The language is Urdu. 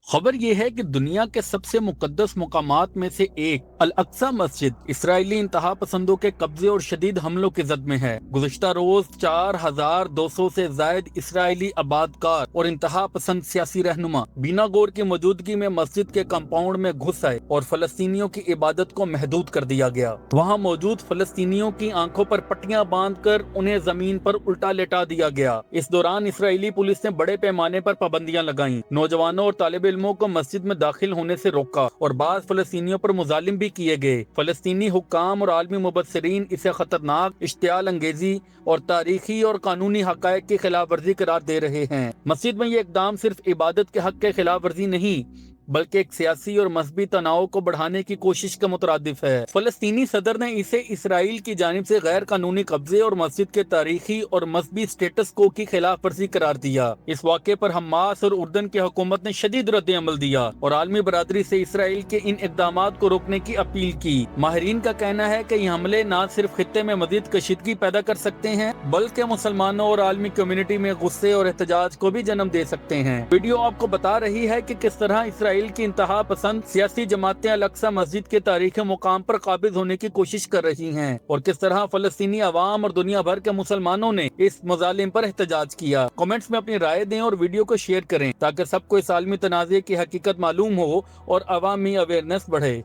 خبر یہ ہے کہ دنیا کے سب سے مقدس مقامات میں سے ایک الاقصی مسجد اسرائیلی انتہا پسندوں کے قبضے اور شدید حملوں کی زد میں ہے۔ گزشتہ روز 4200 سے زائد اسرائیلی آبادکار اور انتہا پسند سیاسی رہنما بینا گور کی موجودگی میں مسجد کے کمپاؤنڈ میں گھس آئے اور فلسطینیوں کی عبادت کو محدود کر دیا گیا۔ وہاں موجود فلسطینیوں کی آنکھوں پر پٹیاں باندھ کر انہیں زمین پر الٹا لٹا دیا گیا۔ اس دوران اسرائیلی پولیس نے بڑے پیمانے پر پابندیاں لگائیں، نوجوانوں اور طالب علموں کو مسجد میں داخل ہونے سے روکا اور بعض فلسطینیوں پر مظالم بھی کیے گئے۔ فلسطینی حکام اور عالمی مبصرین اسے خطرناک، اشتعال انگیزی اور تاریخی اور قانونی حقائق کی خلاف ورزی قرار دے رہے ہیں۔ مسجد میں یہ اقدام صرف عبادت کے حق کے خلاف ورزی نہیں بلکہ ایک سیاسی اور مذہبی تناؤ کو بڑھانے کی کوشش کا مترادف ہے۔ فلسطینی صدر نے اسے اسرائیل کی جانب سے غیر قانونی قبضے اور مسجد کے تاریخی اور مذہبی سٹیٹس کو کی خلاف ورزی قرار دیا۔ اس واقعے پر حماس اور اردن کی حکومت نے شدید رد عمل دیا اور عالمی برادری سے اسرائیل کے ان اقدامات کو روکنے کی اپیل کی۔ ماہرین کا کہنا ہے کہ یہ حملے نہ صرف خطے میں مزید کشیدگی پیدا کر سکتے ہیں بلکہ مسلمانوں اور عالمی کمیونٹی میں غصے اور احتجاج کو بھی جنم دے سکتے ہیں۔ ویڈیو آپ کو بتا رہی ہے کہ کس طرح اسرائیل کی انتہا پسند سیاسی جماعتیں الاقصی مسجد کے تاریخی مقام پر قابض ہونے کی کوشش کر رہی ہیں اور کس طرح فلسطینی عوام اور دنیا بھر کے مسلمانوں نے اس مظالم پر احتجاج کیا۔ کمنٹس میں اپنی رائے دیں اور ویڈیو کو شیئر کریں تاکہ سب کو اس عالمی تنازع کی حقیقت معلوم ہو اور عوامی اویئرنیس بڑھے۔